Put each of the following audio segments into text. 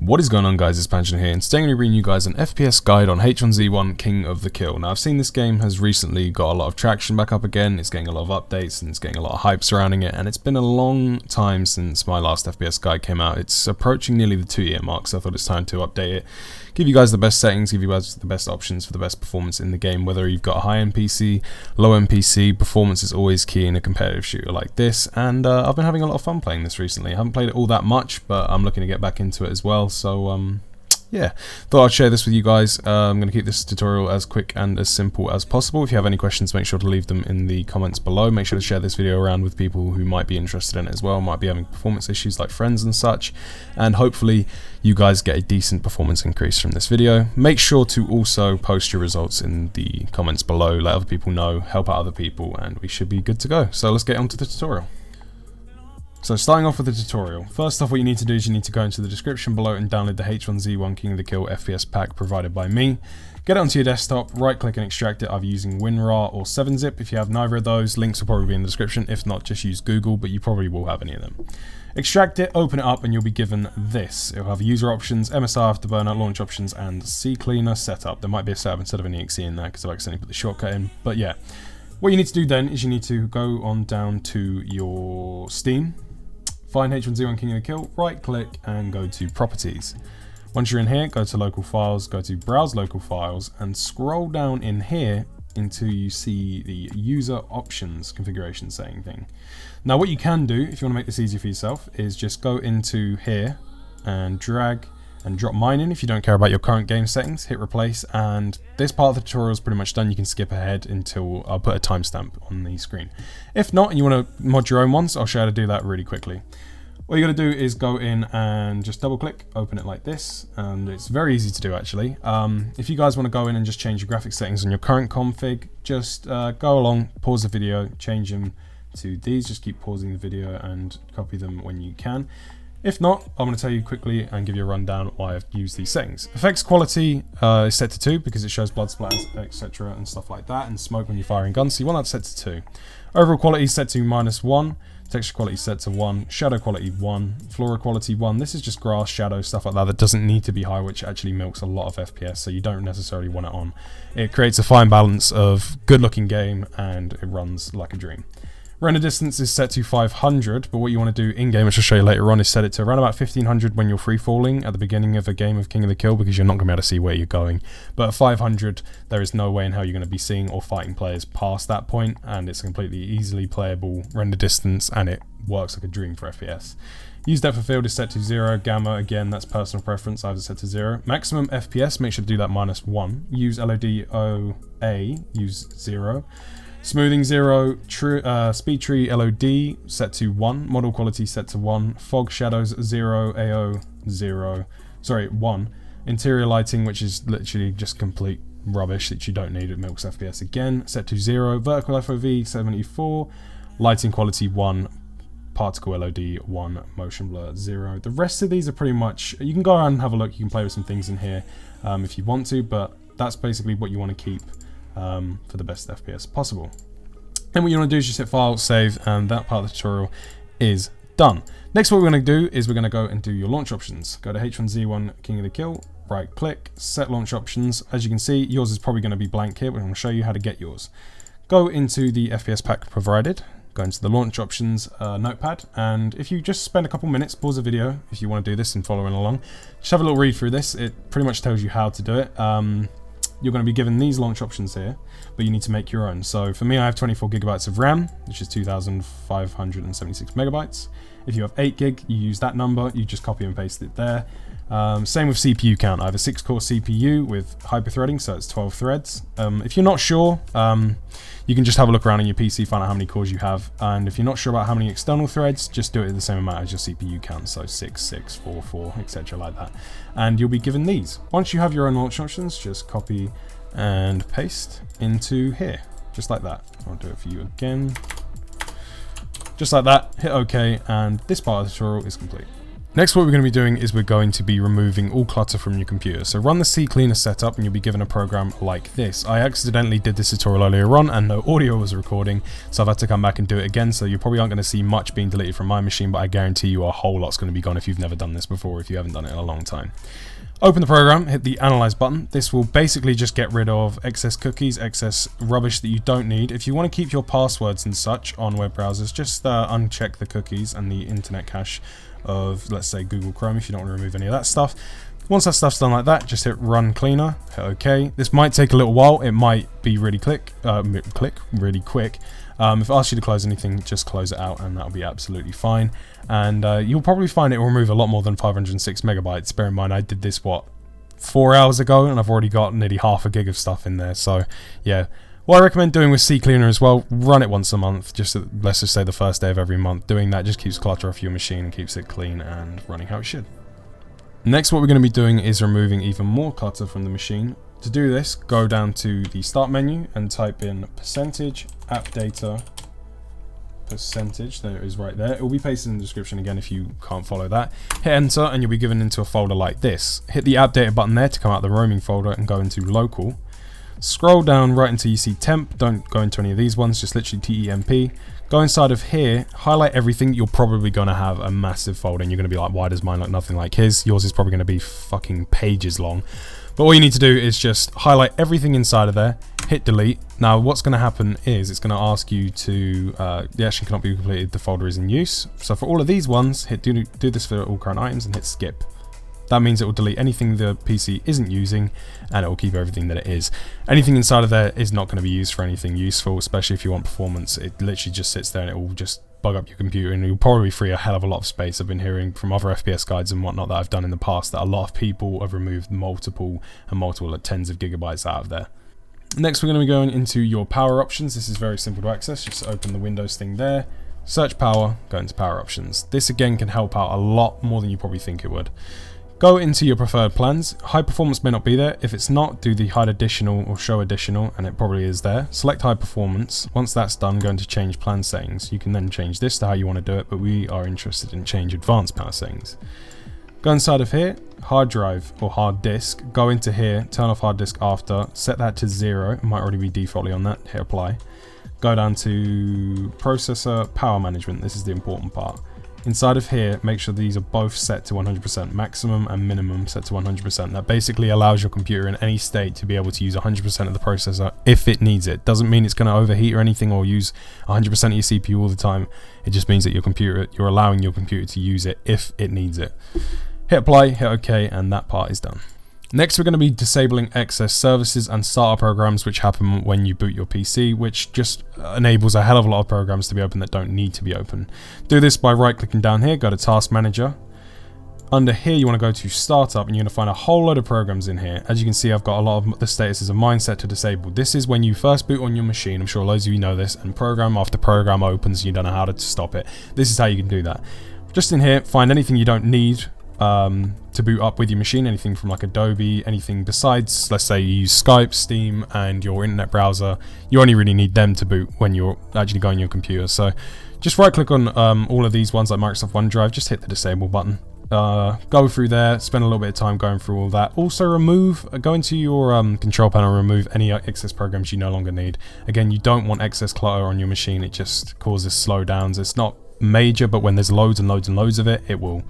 What is going on, guys? It's Panjan here, and today I'm going to bring you guys an FPS guide on H1Z1 King of the Kill. Now, I've seen this game has recently got a lot of traction back up again. It's getting a lot of updates and it's getting a lot of hype surrounding it, and it's been a long time since my last FPS guide came out. It's approaching nearly the 2-year mark, so I thought it's time to update it. Give you guys the best settings, give you guys the best options for the best performance in the game, whether you've got a high-end PC, low-end PC. Performance is always key in a competitive shooter like this, and I've been having a lot of fun playing this recently. I haven't played it all that much, but I'm looking to get back into it as well, so yeah, thought I'd share this with you guys. I'm going to keep this tutorial as quick and as simple as possible. If you have any questions, make sure to leave them in the comments below. Make sure to share this video around with people who might be interested in it as well, might be having performance issues like friends and such, and hopefully you guys get a decent performance increase from this video. Make sure to also post your results in the comments below, let other people know, help out other people, and we should be good to go. So let's get on to the tutorial. So starting off with the tutorial, first off what you need to do is you need to go into the description below and download the H1Z1 King of the Kill FPS pack provided by me. Get it onto your desktop, right click and extract it either using WinRAR or 7-zip. If you have neither of those, links will probably be in the description. If not, just use Google, but you probably will have any of them. Extract it, open it up, and you'll be given this. It'll have user options, MSI Afterburner, launch options, and CCleaner setup. There might be a setup instead of an exe in there because I've accidentally put the shortcut in, but yeah. What you need to do then is you need to go on down to your Steam, find H1Z1 King of the Kill, right click and go to properties. Once you're in here, go to local files, go to browse local files, and scroll down in here until you see the user options configuration setting thing. Now what you can do, if you want to make this easier for yourself, is just go into here and drag and drop mine in if you don't care about your current game settings, hit replace, and this part of the tutorial is pretty much done. You can skip ahead until I'll put a timestamp on the screen. If not, and you want to mod your own ones, I'll show you how to do that really quickly. What you got to do is go in and just double click, open it like this, and it's very easy to do actually. If you guys want to go in and just change your graphics settings on your current config, just go along, pause the video, change them to these, just keep pausing the video and copy them when you can. If not, I'm going to tell you quickly and give you a rundown why I've used these settings. Effects quality is set to 2 because it shows blood splatters, etc. and stuff like that, and smoke when you're firing guns, so you want that set to 2. Overall quality is set to -1. Texture quality set to 1, shadow quality 1, flora quality 1. This is just grass, shadow, stuff like that that doesn't need to be high, which actually milks a lot of FPS, so you don't necessarily want it on. It creates a fine balance of good looking game and it runs like a dream. Render distance is set to 500, but what you want to do in-game, which I'll show you later on, is set it to around about 1500 when you're free-falling at the beginning of a game of King of the Kill, because you're not going to be able to see where you're going. But at 500, there is no way in how you're going to be seeing or fighting players past that point, and it's a completely easily playable render distance, and it works like a dream for FPS. Use depth of field is set to 0, gamma, again, that's personal preference, I have it set to 0. Maximum FPS, make sure to do that -1. Use LOD OA, use 0. Smoothing 0, speed tree LOD set to 1, model quality set to 1, fog shadows 0, AO 0, sorry 1, interior lighting, which is literally just complete rubbish that you don't need, it milks FPS again, set to 0, vertical FOV 74, lighting quality 1, particle LOD 1, motion blur 0. The rest of these are pretty much, you can go around and have a look, you can play with some things in here if you want to, but that's basically what you want to keep for the best FPS possible. Then what you want to do is just hit file, save, and that part of the tutorial is done. Next, what we're going to do is we're going to go and do your launch options. Go to H1Z1 King of the Kill, right click, set launch options. As you can see, yours is probably going to be blank here, but I'm going to show you how to get yours. Go into the FPS pack provided, go into the launch options notepad, and if you just spend a couple minutes, pause the video if you want to do this and following along, just have a little read through this. It pretty much tells you how to do it. You're going to be given these launch options here, but you need to make your own. So for me, I have 24 gigabytes of RAM, which is 2,576 megabytes. If you have 8 gig, you use that number, you just copy and paste it there. Same with CPU count. I have a 6-core CPU with hyper-threading, so it's 12 threads. If you're not sure, you can just have a look around on your PC, find out how many cores you have, and if you're not sure about how many external threads, just do it at the same amount as your CPU count, so 6, 6, 4, 4, etc. like that. And you'll be given these. Once you have your own launch options, just copy and paste into here, just like that. I'll do it for you again. Just like that, hit OK, and this part of the tutorial is complete. Next, what we're going to be doing is we're going to be removing all clutter from your computer. So run the CCleaner setup and you'll be given a program like this. I accidentally did this tutorial earlier on and no audio was recording, so I've had to come back and do it again. So you probably aren't going to see much being deleted from my machine, but I guarantee you a whole lot's going to be gone if you've never done this before, if you haven't done it in a long time. Open the program, hit the Analyze button. This will basically just get rid of excess cookies, excess rubbish that you don't need. If you want to keep your passwords and such on web browsers, just uncheck the cookies and the internet cache of, let's say, Google Chrome if you don't want to remove any of that stuff. Once that stuff's done like that, just hit Run Cleaner, hit OK. This might take a little while. It might be really really quick. If it asks you to close anything, just close it out and that'll be absolutely fine. And you'll probably find it will remove a lot more than 506 megabytes. Bear in mind, I did this, 4 hours ago, and I've already got nearly half a gig of stuff in there. So yeah, what I recommend doing with CCleaner as well, run it once a month, let's just say the first day of every month. Doing that just keeps clutter off your machine and keeps it clean and running how it should. Next, what we're going to be doing is removing even more clutter from the machine. To do this, go down to the Start menu and type in %appdata %. There it is right there. It will be pasted in the description again if you can't follow that. Hit enter and you'll be given into a folder like this. Hit the app data button there to come out of the roaming folder and go into local. Scroll down right until you see temp. Don't go into any of these ones, just literally temp. Go inside of here, highlight everything. You're probably going to have a massive folder and you're going to be like, why does mine look nothing like his? Yours is probably going to be fucking pages long. But all you need to do is just highlight everything inside of there, hit delete. Now what's going to happen is it's going to ask you to, the action cannot be completed, the folder is in use. So for all of these ones, hit do this for all current items and hit skip. That means it will delete anything the PC isn't using and it will keep everything that it is. Anything inside of there is not going to be used for anything useful, especially if you want performance. It literally just sits there and it will just bug up your computer and you'll probably free a hell of a lot of space. I've been hearing from other FPS guides and whatnot that I've done in the past that a lot of people have removed multiple like tens of gigabytes out of there. Next, we're going to be going into your power options. This is very simple to access. Just open the Windows thing there, search power, go into power options. This again can help out a lot more than you probably think it would. Go into your preferred plans. High performance may not be there. If it's not, do the hide additional or show additional, and it probably is there. Select high performance. Once that's done, go into change plan settings. You can then change this to how you want to do it, but we are interested in change advanced power settings. Go inside of here, hard drive or hard disk. Go into here, turn off hard disk after, set that to 0. It might already be defaultly on that. Hit apply. Go down to processor power management. This is the important part. Inside of here, make sure these are both set to 100%, maximum and minimum set to 100%. That basically allows your computer in any state to be able to use 100% of the processor if it needs it. Doesn't mean it's going to overheat or anything or use 100% of your CPU all the time. It just means that you're allowing your computer to use it if it needs it. Hit apply, hit OK, and that part is done. Next, we're going to be disabling excess services and starter programs which happen when you boot your PC, which just enables a hell of a lot of programs to be open that don't need to be open. Do this by right-clicking down here, go to Task Manager. Under here, you want to go to Startup, and you're going to find a whole load of programs in here. As you can see, I've got a lot of the statuses of mine set to disabled. This is when you first boot on your machine. I'm sure loads of you know this, and program after program opens, and you don't know how to stop it. This is how you can do that. Just in here, find anything you don't need to boot up with your machine, anything from like Adobe, anything besides, let's say you use Skype, Steam and your internet browser. You only really need them to boot when you're actually going on your computer. So just right click on all of these ones like Microsoft OneDrive, just hit the disable button. Go through there, spend a little bit of time going through all that. Also go into your control panel and remove any excess programs you no longer need. Again, you don't want excess clutter on your machine. It just causes slowdowns. It's not major, but when there's loads and loads and loads of it, it will.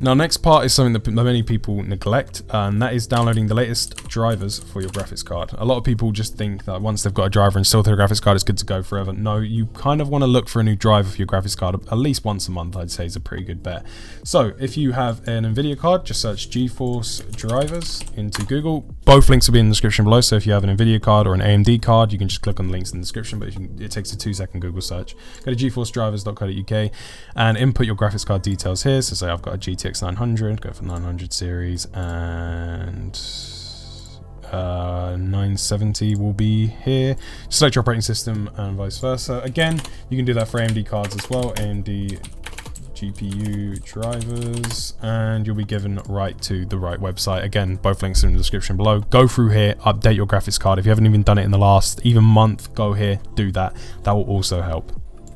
Now, next part is something that many people neglect, and that is downloading the latest drivers for your graphics card. A lot of people just think that once they've got a driver installed to their graphics card, it's good to go forever. No, you kind of want to look for a new driver for your graphics card at least once a month. I'd say is a pretty good bet. So if you have an Nvidia card, just search GeForce drivers into Google. Both links will be in the description below, so if you have an Nvidia card or an AMD card, you can just click on the links in the description, but it takes a 2-second Google search. Go to geforcedrivers.co.uk and input your graphics card details here. So say I've got a GTX 900, go for 900 series, and 970 will be here. Select your operating system and vice versa. Again, you can do that for AMD cards as well, AMD GPU drivers, and you'll be given right to the right website. Again, both links are in the description below. Go through here, update your graphics card. If you haven't even done it in the last even month, go here, do that. That will also help.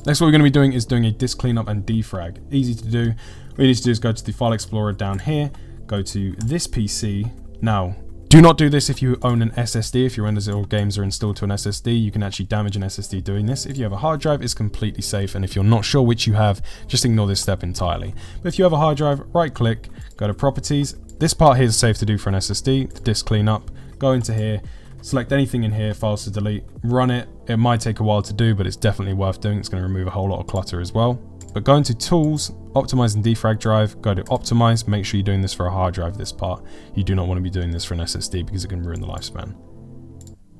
Next, what we're going to be doing is doing a disk cleanup and defrag. Easy to do. What you need to do is go to the File Explorer down here, go to this PC. Now, do not do this if you own an SSD. If your Windows or games are installed to an SSD, you can actually damage an SSD doing this. If you have a hard drive, it's completely safe, and if you're not sure which you have, just ignore this step entirely. But if you have a hard drive, right click, go to Properties. This part here is safe to do for an SSD, the disk cleanup. Go into here, select anything in here, files to delete, run it. It might take a while to do, but it's definitely worth doing. It's going to remove a whole lot of clutter as well. But go into Tools, Optimize and Defrag Drive, go to Optimize. Make sure you're doing this for a hard drive, this part. You do not want to be doing this for an SSD because it can ruin the lifespan.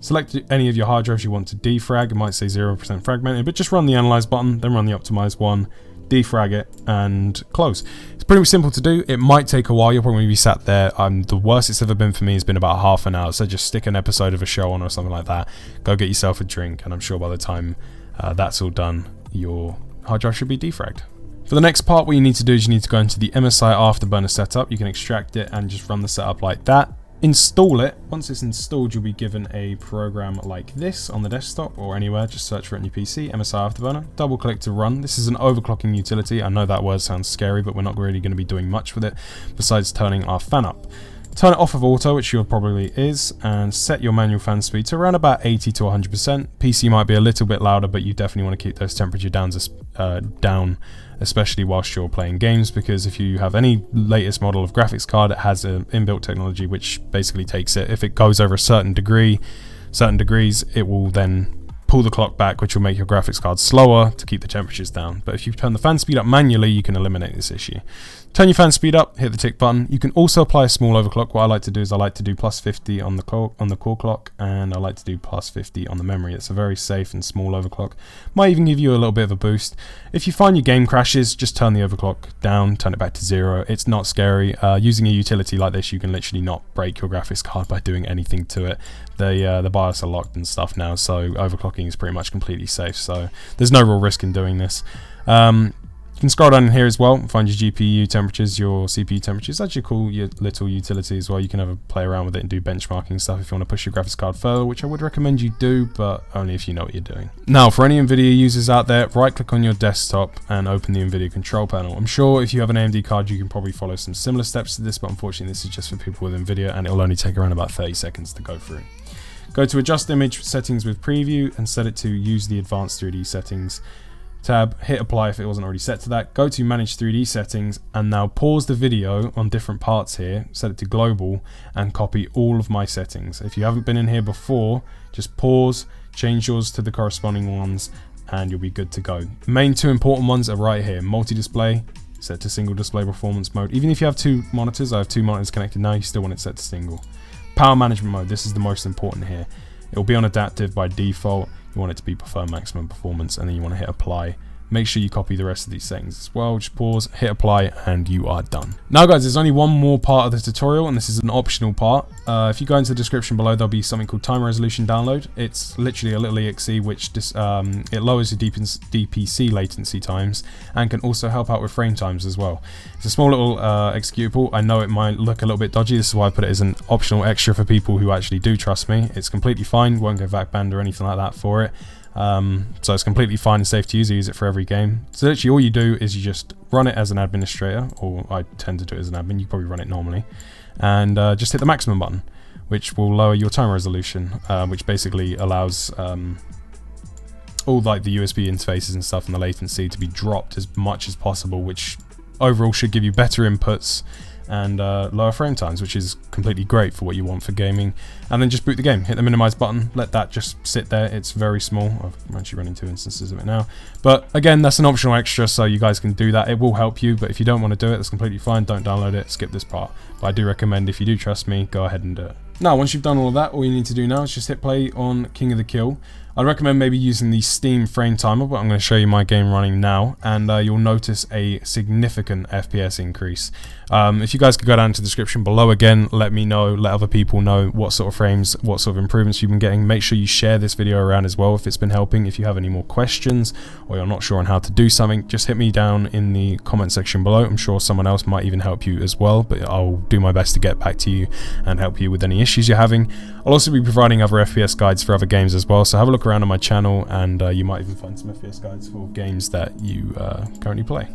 Select any of your hard drives you want to defrag. It might say 0% fragmented, but just run the Analyze button, then run the Optimize one, defrag it, and close. It's pretty simple to do. It might take a while. You'll probably be sat there. The worst it's ever been for me has been about half an hour. So just stick an episode of a show on or something like that. Go get yourself a drink, and I'm sure by the time that's all done, your hard drive should be defragged. For the next part, what you need to do is you need to go into the MSI Afterburner setup. You can extract it and just run the setup like that. Install it. Once it's installed, you'll be given a program like this on the desktop or anywhere. Just search for it on your PC, MSI Afterburner. Double click to run. This is an overclocking utility. I know that word sounds scary, but we're not really going to be doing much with it besides turning our fan up. Turn it off of auto, which yours probably is, and set your manual fan speed to around about 80 to 100%. PC might be a little bit louder, but you definitely want to keep those temperature down, especially whilst you're playing games, because if you have any latest model of graphics card, it has an inbuilt technology which basically takes it. If it goes over a certain degrees, it will then pull the clock back, which will make your graphics card slower to keep the temperatures down. But if you turn the fan speed up manually, you can eliminate this issue. Turn your fan speed up, hit the tick button. You can also apply a small overclock. What I like to do is I like to do plus 50 on the core clock, and I like to do plus 50 on the memory. It's a very safe and small overclock. Might even give you a little bit of a boost. If you find your game crashes, just turn the overclock down, turn it back to 0. It's not scary. Using a utility like this, you can literally not break your graphics card by doing anything to it. The BIOS are locked and stuff now, so overclocking is pretty much completely safe. So there's no real risk in doing this. You can scroll down here as well, find your GPU temperatures, your CPU temperatures. That's your cool little utility as well. You can have a play around with it and do benchmarking stuff if you want to push your graphics card further, which I would recommend you do, but only if you know what you're doing. Now, for any Nvidia users out there, right click on your desktop and open the Nvidia control panel. I'm sure if you have an AMD card, you can probably follow some similar steps to this, but unfortunately this is just for people with Nvidia, and it'll only take around about 30 seconds to go through. Go to Adjust Image Settings with Preview and set it to Use the Advanced 3D Settings tab. Hit Apply if it wasn't already set to that. Go to Manage 3D Settings, and now pause the video on different parts here, set it to Global, and copy all of my settings. If you haven't been in here before, just pause, change yours to the corresponding ones, and you'll be good to go. The main two important ones are right here. Multi-display, set to single display performance mode. Even if you have two monitors, I have two monitors connected now, you still want it set to single. Power management mode, this is the most important here. It will be on adaptive by default. You want it to be prefer maximum performance, and then you want to hit apply. Make sure you copy the rest of these settings as well. Just pause, hit apply, and you are done. Now guys, there's only one more part of the tutorial, and this is an optional part. If you go into the description below, there'll be something called time resolution download. It's literally a little exe which it lowers your DPC latency times and can also help out with frame times as well. It's a small little executable. I know it might look a little bit dodgy. This is why I put it as an optional extra for people who actually do trust me. It's completely fine, won't go VAC banned or anything like that for it. So it's completely fine and safe to use. I use it for every game. So literally all you do is you just run it as an administrator, or I tend to do it as an admin. You probably run it normally, and just hit the maximum button, which will lower your time resolution, which basically allows all like the USB interfaces and stuff and the latency to be dropped as much as possible, which overall should give you better inputs and lower frame times, which is completely great for what you want for gaming. And then just boot the game, hit the minimize button, let that just sit there. It's very small. I'm actually running 2 instances of it now, but again, that's an optional extra, so you guys can do that. It will help you, but if you don't want to do it, that's completely fine. Don't download it, skip this part. But I do recommend, if you do trust me, go ahead and do it. Now, once you've done all of that, all you need to do now is just hit play on King of the Kill. I'd recommend maybe using the Steam frame timer, but I'm going to show you my game running now, and you'll notice a significant FPS increase. If you guys could go down to the description below again, let me know, let other people know what sort of frames, what sort of improvements you've been getting. Make sure you share this video around as well if it's been helping. If you have any more questions or you're not sure on how to do something, just hit me down in the comment section below. I'm sure someone else might even help you as well, but I'll do my best to get back to you and help you with any issues you're having. I'll also be providing other FPS guides for other games as well, so have a look around on my channel, and you might even find some FPS guides for games that you currently play.